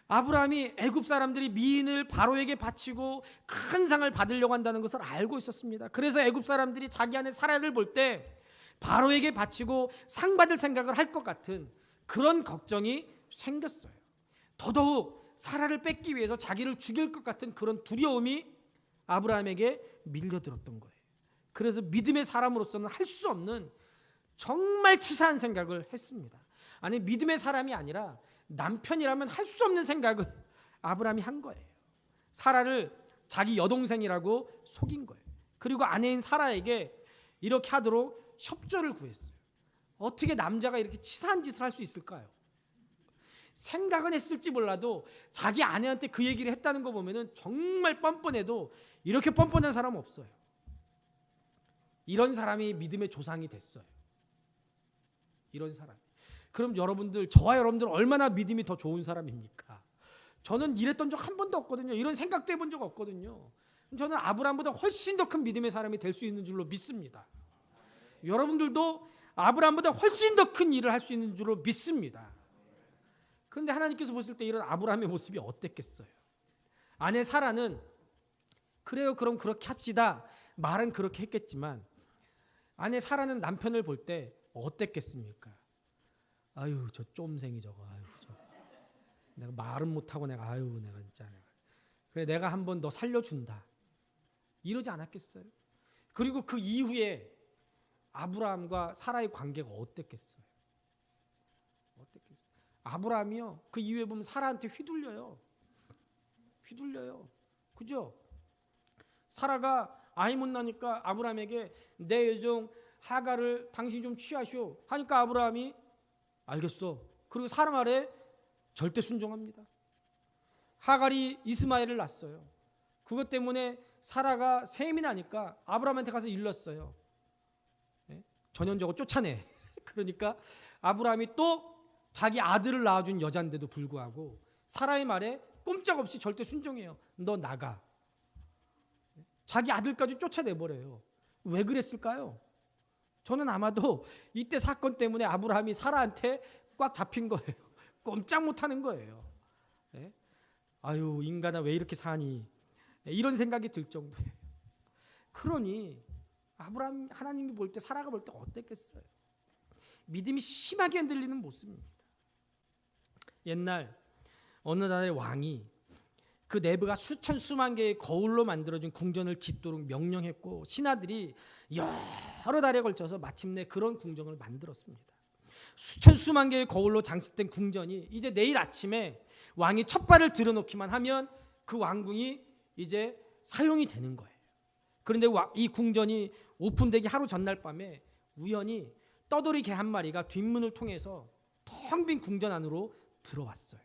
아브라함이 애굽 사람들이 미인을 바로에게 바치고 큰 상을 받으려고 한다는 것을 알고 있었습니다. 그래서 애굽 사람들이 자기 아내 사라를 볼 때 바로에게 바치고 상 받을 생각을 할 것 같은 그런 걱정이 생겼어요. 더더욱 사라를 뺏기 위해서 자기를 죽일 것 같은 그런 두려움이 아브라함에게 밀려들었던 거예요. 그래서 믿음의 사람으로서는 할 수 없는 정말 치사한 생각을 했습니다. 아니, 믿음의 사람이 아니라 남편이라면 할 수 없는 생각을 아브라함이 한 거예요. 사라를 자기 여동생이라고 속인 거예요. 그리고 아내인 사라에게 이렇게 하도록 협조를 구했어요. 어떻게 남자가 이렇게 치사한 짓을 할 수 있을까요? 생각은 했을지 몰라도 자기 아내한테 그 얘기를 했다는 거 보면은 정말 뻔뻔해도 이렇게 뻔뻔한 사람은 없어요. 이런 사람이 믿음의 조상이 됐어요. 이런 사람. 그럼 여러분들, 저와 여러분들 얼마나 믿음이 더 좋은 사람입니까? 저는 이랬던 적 한 번도 없거든요. 이런 생각도 해본 적 없거든요. 저는 아브라함보다 훨씬 더 큰 믿음의 사람이 될 수 있는 줄로 믿습니다. 여러분들도 아브라함보다 훨씬 더 큰 일을 할 수 있는 줄로 믿습니다. 그런데 하나님께서 보실 때 이런 아브라함의 모습이 어땠겠어요? 아내 사라는 그래요, 그럼 그렇게 합시다 말은 그렇게 했겠지만 아내 사라는 남편을 볼 때 어땠겠습니까? 아유, 저 쫌생이 저거, 아유, 저 내가 말은 못하고 내가, 아유, 내가 진짜 그래, 내가 한번 너 살려준다 이러지 않았겠어요? 그리고 그 이후에 아브라함과 사라의 관계가 어땠겠어요? 아브라함이요, 그 이후에 보면 사라한테 휘둘려요. 그죠? 사라가 아이 못 나니까 아브라함에게 내 여종 하갈을 당신이 좀 취하시오 하니까 아브라함이 알겠어. 그리고 사라 말에 절대 순종합니다. 하갈이 이스마엘을 낳았어요. 그것 때문에 사라가 셈이 나니까 아브라함한테 가서 일렀어요. 전형적으로 쫓아내. 그러니까 아브라함이 또 자기 아들을 낳아준 여자인데도 불구하고 사라의 말에 꼼짝없이 절대 순종해요. 너 나가. 자기 아들까지 쫓아내버려요. 왜 그랬을까요? 저는 아마도 이때 사건 때문에 아브라함이 사라한테 꽉 잡힌 거예요. 꼼짝 못하는 거예요. 아유, 인간아 왜 이렇게 사니? 이런 생각이 들 정도예요. 그러니 아브라함, 하나님이 볼 때, 사라가 볼 때 어땠겠어요? 믿음이 심하게 흔들리는 모습입니다. 옛날 어느 나라의 왕이 그 내부가 수천 수만 개의 거울로 만들어진 궁전을 짓도록 명령했고 신하들이 여러 달에 걸쳐서 마침내 그런 궁전을 만들었습니다. 수천 수만 개의 거울로 장식된 궁전이 이제 내일 아침에 왕이 첫 발을 들여놓기만 하면 그 왕궁이 이제 사용이 되는 거예요. 그런데 이 궁전이 오픈되기 하루 전날 밤에 우연히 떠돌이 개 한 마리가 뒷문을 통해서 텅 빈 궁전 안으로 들어왔어요.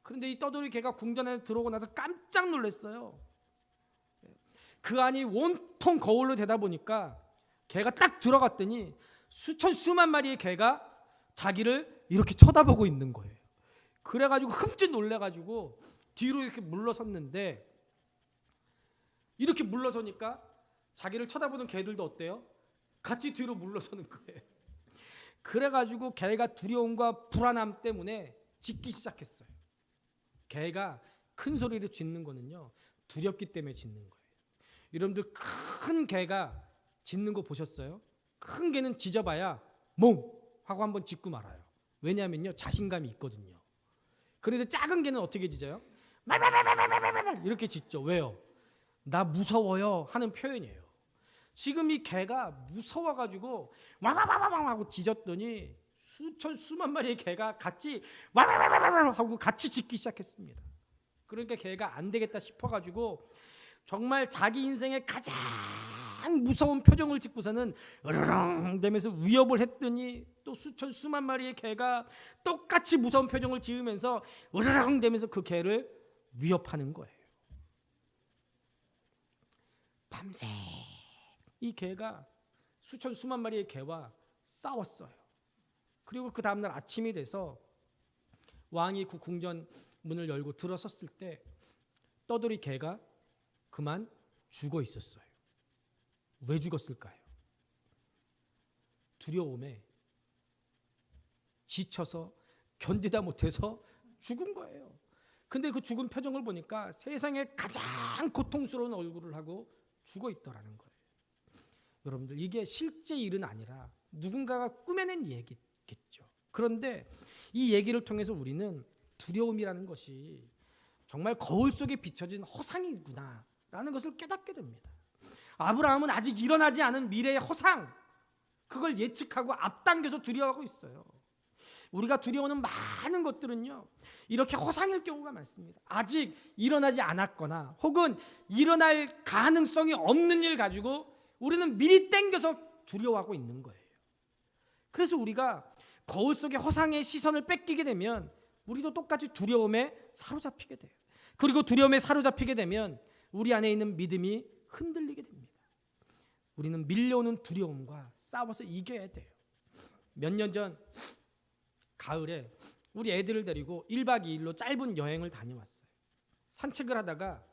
그런데 이 떠돌이 개가 궁전 안에 들어오고 나서 깜짝 놀랐어요. 그 안이 온통 거울로 되다 보니까 개가 딱 들어갔더니 수천 수만 마리의 개가 자기를 이렇게 쳐다보고 있는 거예요. 그래가지고 흠칫 놀래가지고 뒤로 이렇게 물러섰는데 이렇게 물러서니까 자기를 쳐다보는 개들도 어때요? 같이 뒤로 물러서는 거예요. 그래가지고 개가 두려움과 불안함 때문에 짖기 시작했어요. 개가 큰 소리로 짖는 거는요, 두렵기 때문에 짖는 거예요. 여러분들 큰 개가 짖는 거 보셨어요? 큰 개는 짖어봐야 몽 하고 한번 짖고 말아요. 왜냐하면요, 자신감이 있거든요. 그런데 작은 개는 어떻게 짖어요? 이렇게 짖죠. 왜요? 나 무서워요 하는 표현이에요. 지금 이 개가 무서워가지고 와와와와 하고 짖었더니 수천 수만 마리의 개가 같이 와와와와 하고 같이 짖기 시작했습니다. 그러니까 개가 안 되겠다 싶어가지고 정말 자기 인생의 가장 가장 무서운 표정을 짓고서는 으르렁 대면서 위협을 했더니 또 수만 마리의 개가 똑같이 무서운 표정을 지으면서 으르렁 대면서 그 개를 위협하는 거예요. 밤새 이 개가 수만 마리의 개와 싸웠어요. 그리고 그 다음날 아침이 돼서 왕이 그 궁전 문을 열고 들어섰을 때 떠돌이 개가 그만 죽어 있었어요. 왜 죽었을까요? 두려움에 지쳐서 견디다 못해서 죽은 거예요. 근데 그 죽은 표정을 보니까 세상에 가장 고통스러운 얼굴을 하고 죽어 있더라는 거예요. 여러분들, 이게 실제 일은 아니라 누군가가 꾸며낸 얘기겠죠. 그런데 이 얘기를 통해서 우리는 두려움이라는 것이 정말 거울 속에 비춰진 허상이구나 라는 것을 깨닫게 됩니다. 아브라함은 아직 일어나지 않은 미래의 허상, 그걸 예측하고 앞당겨서 두려워하고 있어요. 우리가 두려워하는 많은 것들은요, 이렇게 허상일 경우가 많습니다. 아직 일어나지 않았거나 혹은 일어날 가능성이 없는 일 가지고 우리는 미리 땡겨서 두려워하고 있는 거예요. 그래서 우리가 거울 속의 허상의 시선을 뺏기게 되면 우리도 똑같이 두려움에 사로잡히게 돼요. 그리고 두려움에 사로잡히게 되면 우리 안에 있는 믿음이 흔들리게 됩니다. 우리는 밀려오는 두려움과 싸워서 이겨야 돼요. 몇 년 전 가을에 우리 애들을 데리고 1박 2일로 짧은 여행을 다녀왔어요. 산책을 하다가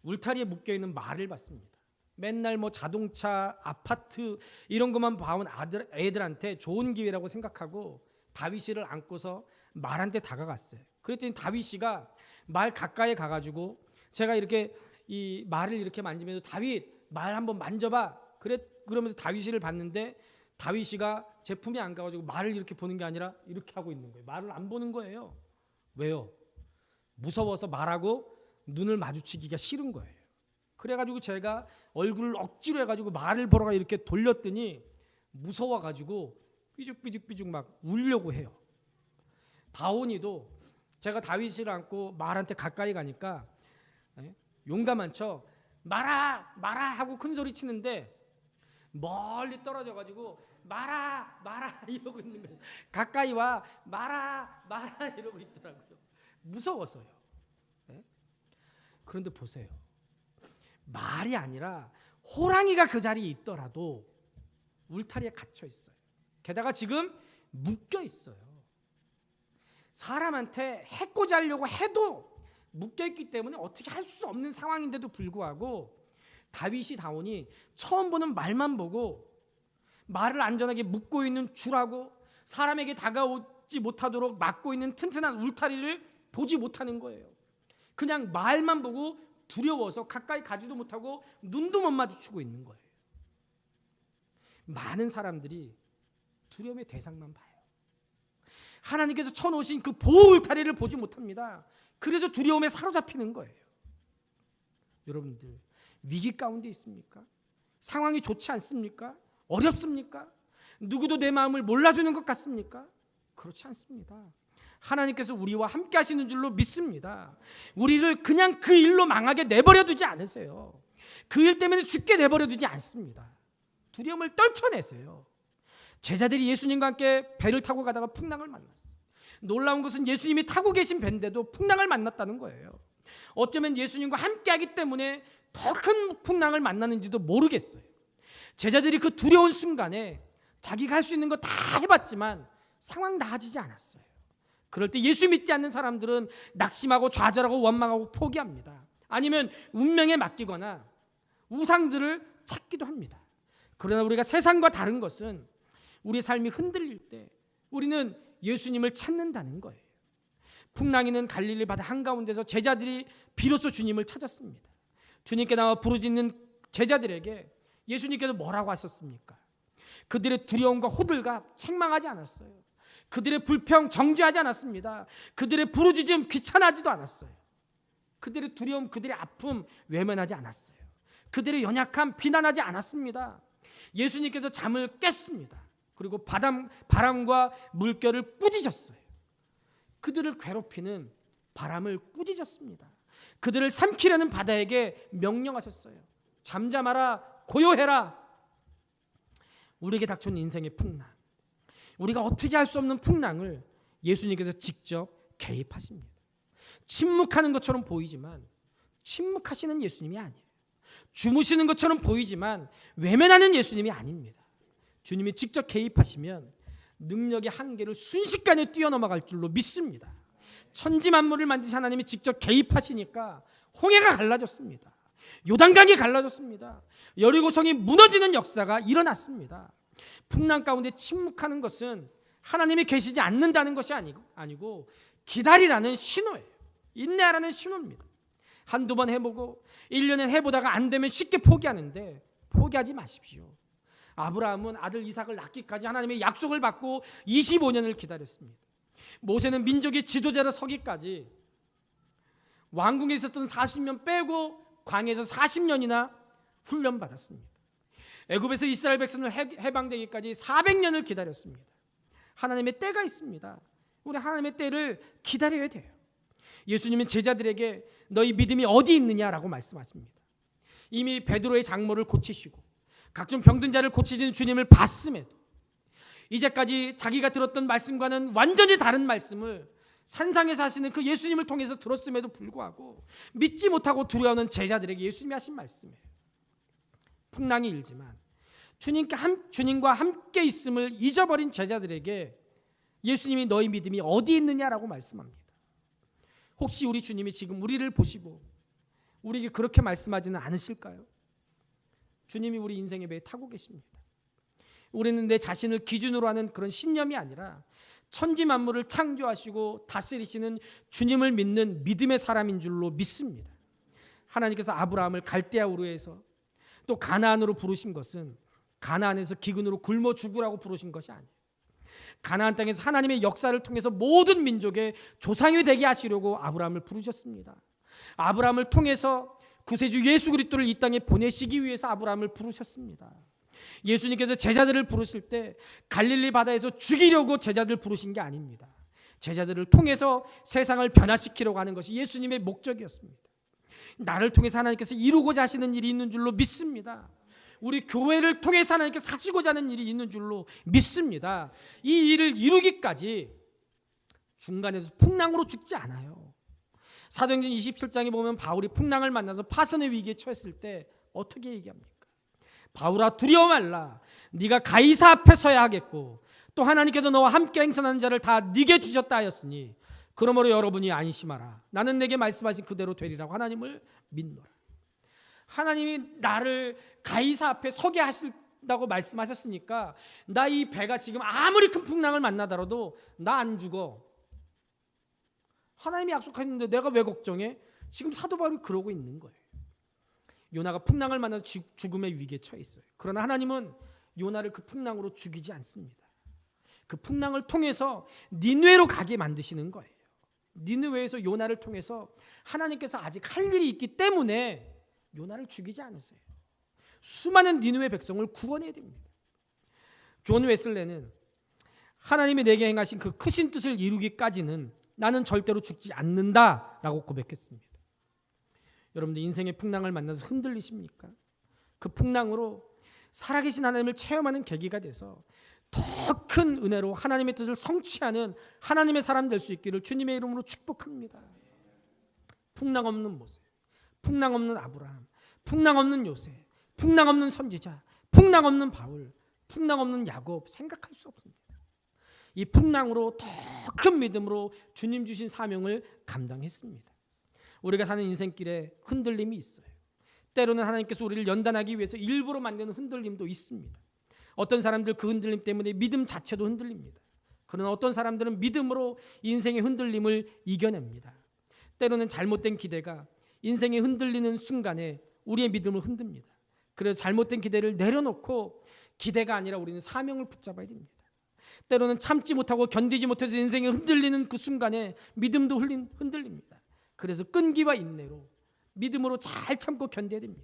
울타리에 묶여있는 말을 봤습니다. 맨날 뭐 자동차, 아파트 이런 것만 봐온 애들한테 좋은 기회라고 생각하고 다윗이를 안고서 말한테 다가갔어요. 그랬더니 다윗이가 말 가까이 가가지고 제가 이렇게 이 말을 이렇게 만지면서 다윗 말 한번 만져봐. 그러면서 다윗이를 봤는데 다윗이가 제 품에 안 가가지고 말을 이렇게 보는 게 아니라 이렇게 하고 있는 거예요. 말을 안 보는 거예요. 왜요? 무서워서 말하고 눈을 마주치기가 싫은 거예요. 그래가지고 제가 얼굴을 억지로 해가지고 말을 보러 이렇게 돌렸더니 무서워가지고 삐죽삐죽 막 울려고 해요. 다온이도 제가 다윗을 안고 말한테 가까이 가니까 용감한 척 말아 하고 큰 소리 치는데 멀리 떨어져가지고 말아 이러고 있는 거예요. 가까이 와 말아 이러고 있더라고요. 무서워서요. 그런데 보세요. 말이 아니라 호랑이가 그 자리에 있더라도 울타리에 갇혀 있어요. 게다가 지금 묶여 있어요. 사람한테 해코지 하려고 해도 묶여 있기 때문에 어떻게 할 수 없는 상황인데도 불구하고 다온이 처음 보는 말만 보고 말을 안전하게 묶고 있는 줄하고 사람에게 다가오지 못하도록 막고 있는 튼튼한 울타리를 보지 못하는 거예요. 그냥 말만 보고 두려워서 가까이 가지도 못하고 눈도 못 마주치고 있는 거예요. 많은 사람들이 두려움의 대상만 봐요. 하나님께서 쳐놓으신 그 보호 울타리를 보지 못합니다. 그래서 두려움에 사로잡히는 거예요. 여러분들, 위기 가운데 있습니까? 상황이 좋지 않습니까? 어렵습니까? 누구도 내 마음을 몰라주는 것 같습니까? 그렇지 않습니다. 하나님께서 우리와 함께 하시는 줄로 믿습니다. 우리를 그냥 그 일로 망하게 내버려 두지 않으세요. 그 일 때문에 죽게 내버려 두지 않습니다. 두려움을 떨쳐내세요. 제자들이 예수님과 함께 배를 타고 가다가 풍랑을 만났어요. 놀라운 것은 예수님이 타고 계신 배인데도 풍랑을 만났다는 거예요. 어쩌면 예수님과 함께하기 때문에 더 큰 풍랑을 만나는지도 모르겠어요. 제자들이 그 두려운 순간에 자기가 할 수 있는 거 다 해봤지만 상황 나아지지 않았어요. 그럴 때 예수 믿지 않는 사람들은 낙심하고 좌절하고 원망하고 포기합니다. 아니면 운명에 맡기거나 우상들을 찾기도 합니다. 그러나 우리가 세상과 다른 것은 우리 삶이 흔들릴 때 우리는 예수님을 찾는다는 거예요. 풍랑이는 갈릴리 바다 한가운데서 제자들이 비로소 주님을 찾았습니다. 주님께 나와 부르짖는 제자들에게 예수님께서 뭐라고 하셨습니까? 그들의 두려움과 호들갑 책망하지 않았어요. 그들의 불평 정죄하지 않았습니다. 그들의 부르짖음 귀찮아하지도 않았어요. 그들의 두려움, 그들의 아픔 외면하지 않았어요. 그들의 연약함 비난하지 않았습니다. 예수님께서 잠을 깼습니다. 그리고 바람과 물결을 꾸짖으셨어요. 그들을 괴롭히는 바람을 꾸짖으셨습니다. 그들을 삼키려는 바다에게 명령하셨어요. 잠잠하라, 고요해라. 우리에게 닥쳐온 인생의 풍랑, 우리가 어떻게 할 수 없는 풍랑을 예수님께서 직접 개입하십니다. 침묵하는 것처럼 보이지만 침묵하시는 예수님이 아니에요. 주무시는 것처럼 보이지만 외면하는 예수님이 아닙니다. 주님이 직접 개입하시면 능력의 한계를 순식간에 뛰어넘어갈 줄로 믿습니다. 천지 만물을 만드신 하나님이 직접 개입하시니까 홍해가 갈라졌습니다. 요단강이 갈라졌습니다. 여리고성이 무너지는 역사가 일어났습니다. 풍랑 가운데 침묵하는 것은 하나님이 계시지 않는다는 것이 아니고 기다리라는 신호예요. 인내하라는 신호입니다. 한두 번 해보고 1년은 해보다가 안 되면 쉽게 포기하는데 포기하지 마십시오. 아브라함은 아들 이삭을 낳기까지 하나님의 약속을 받고 25년을 기다렸습니다. 모세는 민족의 지도자로 서기까지 왕궁에 있었던 40년 빼고 광야에서 40년이나 훈련받았습니다. 애굽에서 이스라엘 백성을 해방되기까지 400년을 기다렸습니다. 하나님의 때가 있습니다. 우리 하나님의 때를 기다려야 돼요. 예수님은 제자들에게 너희 믿음이 어디 있느냐라고 말씀하십니다. 이미 베드로의 장모를 고치시고 각종 병든 자를 고치시는 주님을 봤음에도 이제까지 자기가 들었던 말씀과는 완전히 다른 말씀을 산상에 사시는 그 예수님을 통해서 들었음에도 불구하고 믿지 못하고 두려워하는 제자들에게 예수님이 하신 말씀이에요. 풍랑이 일지만 주님과 함께 있음을 잊어버린 제자들에게 예수님이 너희 믿음이 어디 있느냐라고 말씀합니다. 혹시 우리 주님이 지금 우리를 보시고 우리에게 그렇게 말씀하지는 않으실까요? 주님이 우리 인생의 배에 타고 계십니다. 우리는 내 자신을 기준으로 하는 그런 신념이 아니라 천지 만물을 창조하시고 다스리시는 주님을 믿는 믿음의 사람인 줄로 믿습니다. 하나님께서 아브라함을 갈대아 우르에서 또 가나안으로 부르신 것은 가나안에서 기근으로 굶어 죽으라고 부르신 것이 아니에요. 가나안 땅에서 하나님의 역사를 통해서 모든 민족의 조상이 되게 하시려고 아브라함을 부르셨습니다. 아브라함을 통해서 구세주 예수 그리스도를 이 땅에 보내시기 위해서 아브라함을 부르셨습니다. 예수님께서 제자들을 부르실 때 갈릴리 바다에서 죽이려고 제자들을 부르신 게 아닙니다. 제자들을 통해서 세상을 변화시키려고 하는 것이 예수님의 목적이었습니다. 나를 통해서 하나님께서 이루고자 하시는 일이 있는 줄로 믿습니다. 우리 교회를 통해서 하나님께서 하시고자 하는 일이 있는 줄로 믿습니다. 이 일을 이루기까지 중간에서 풍랑으로 죽지 않아요. 사도행전 27장에 보면 바울이 풍랑을 만나서 파선의 위기에 처했을 때 어떻게 얘기합니까? 바울아 두려워 말라. 네가 가이사 앞에 서야 하겠고 또 하나님께서 너와 함께 행선하는 자를 다 네게 주셨다 하였으니 그러므로 여러분이 안심하라. 나는 내게 말씀하신 그대로 되리라고 하나님을 믿노라. 하나님이 나를 가이사 앞에 서게 하신다고 말씀하셨으니까 나 이 배가 지금 아무리 큰 풍랑을 만나더라도 나 안 죽어. 하나님이 약속하셨는데 내가 왜 걱정해? 지금 사도 바울이 그러고 있는 거예요. 요나가 풍랑을 만나서 죽음의 위기에 처해 있어요. 그러나 하나님은 요나를 그 풍랑으로 죽이지 않습니다. 그 풍랑을 통해서 니느웨로 가게 만드시는 거예요. 니느웨에서 요나를 통해서 하나님께서 아직 할 일이 있기 때문에 요나를 죽이지 않으세요. 수많은 니느웨 백성을 구원해야 됩니다. 존 웨슬레는 하나님이 내게 행하신 그 크신 뜻을 이루기까지는 나는 절대로 죽지 않는다라고 고백했습니다. 여러분들 인생의 풍랑을 만나서 흔들리십니까? 그 풍랑으로 살아계신 하나님을 체험하는 계기가 돼서 더 큰 은혜로 하나님의 뜻을 성취하는 하나님의 사람 될 수 있기를 주님의 이름으로 축복합니다. 풍랑 없는 모세, 풍랑 없는 아브라함, 풍랑 없는 요셉, 풍랑 없는 선지자, 풍랑 없는 바울, 풍랑 없는 야곱 생각할 수 없습니다. 이 풍랑으로 더 큰 믿음으로 주님 주신 사명을 감당했습니다. 우리가 사는 인생길에 흔들림이 있어요. 때로는 하나님께서 우리를 연단하기 위해서 일부러 만드는 흔들림도 있습니다. 어떤 사람들 그 흔들림 때문에 믿음 자체도 흔들립니다. 그러나 어떤 사람들은 믿음으로 인생의 흔들림을 이겨냅니다. 때로는 잘못된 기대가 인생이 흔들리는 순간에 우리의 믿음을 흔듭니다. 그래서 잘못된 기대를 내려놓고 기대가 아니라 우리는 사명을 붙잡아야 됩니다. 때로는 참지 못하고 견디지 못해서 인생이 흔들리는 그 순간에 믿음도 흔들립니다. 그래서 끈기와 인내로 믿음으로 잘 참고 견뎌야 됩니다.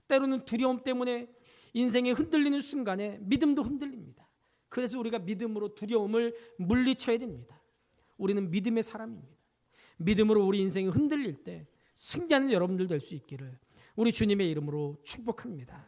때로는 두려움 때문에 인생이 흔들리는 순간에 믿음도 흔들립니다. 그래서 우리가 믿음으로 두려움을 물리쳐야 됩니다. 우리는 믿음의 사람입니다. 믿음으로 우리 인생이 흔들릴 때 승리하는 여러분들 될 수 있기를 우리 주님의 이름으로 축복합니다.